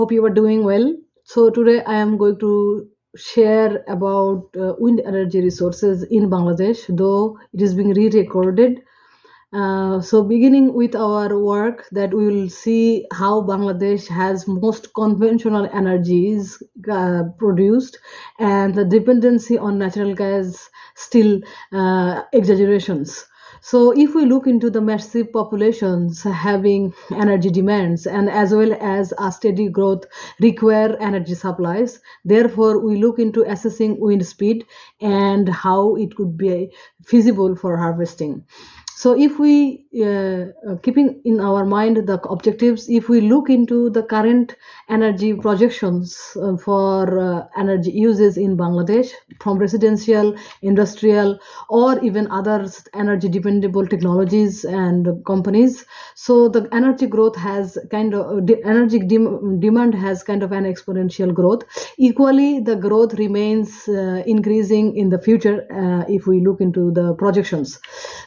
Hope you are doing well. So today I am going to share about wind energy resources in Bangladesh, though it is being re-recorded. So beginning with our work, that we will see how Bangladesh has most conventional energies produced, and the dependency on natural gas still exaggerations. So if we look into the massive populations having energy demands and as well as a steady growth require energy supplies, therefore we look into assessing wind speed and how it could be feasible for harvesting. So if we keeping in our mind the objectives, if we look into the current energy projections for energy uses in Bangladesh from residential, industrial, or even other energy dependable technologies and companies, so the energy growth has kind of demand has kind of an exponential growth. Equally, the growth remains increasing in the future if we look into the projections.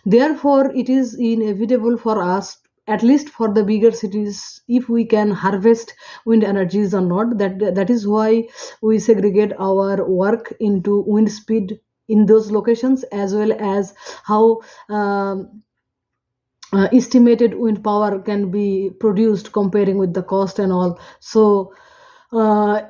Therefore, it is inevitable for us, at least for the bigger cities, if we can harvest wind energies or not. That is why we segregate our work into wind speed in those locations, as well as how estimated wind power can be produced comparing with the cost and all. So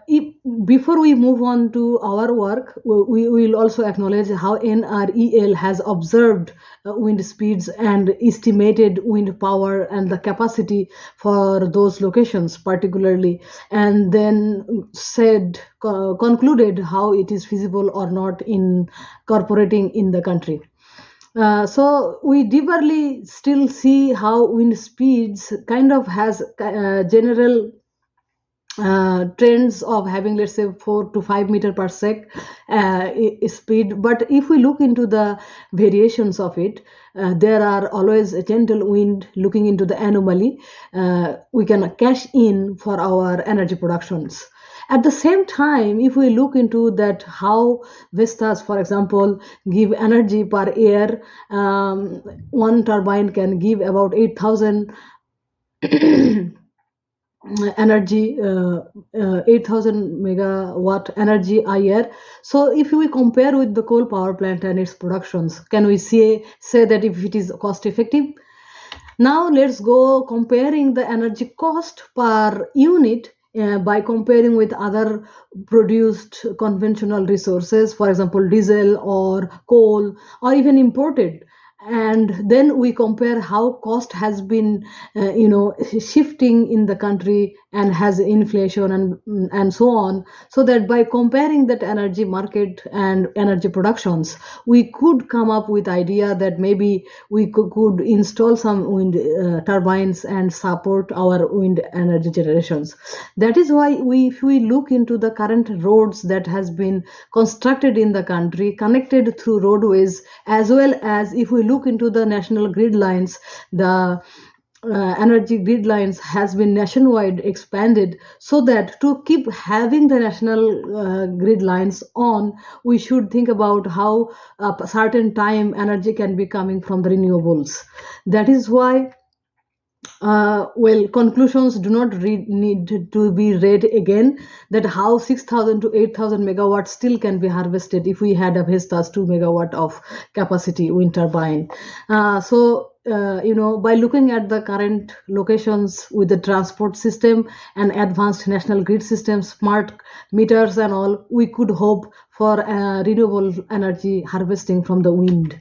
if, before we move on to our work, we will also acknowledge how NREL has observed wind speeds and estimated wind power and the capacity for those locations particularly, and then concluded how it is feasible or not in incorporating in the country. So we deeply still see how wind speeds kind of has general trends of having, let's say, 4 to 5 meter per sec speed. But if we look into the variations of it, there are always a gentle wind. Looking into the anomaly, we can cash in for our energy productions. At the same time, if we look into that, how Vestas, for example, give energy per year, one turbine can give about 8,000 energy, 8,000 megawatt energy a year. So if we compare with the coal power plant and its productions, can we say that if it is cost effective? Now let's go comparing the energy cost per unit by comparing with other produced conventional resources, for example, diesel or coal or even imported. And then we compare how cost has been, shifting in the country and has inflation and so on. So that by comparing that energy market and energy productions, we could come up with idea that maybe we could install some wind turbines and support our wind energy generations. That is why if we look into the current roads that has been constructed in the country, connected through roadways, as well as if we look into the national grid lines, the energy grid lines has been nationwide expanded, so that to keep having the national grid lines on, we should think about how a certain time energy can be coming from the renewables. That is why conclusions do not need to be read again, that how 6,000 to 8,000 megawatts still can be harvested if we had a Vestas 2 megawatt of capacity wind turbine. By looking at the current locations with the transport system and advanced national grid systems, smart meters and all, we could hope for renewable energy harvesting from the wind.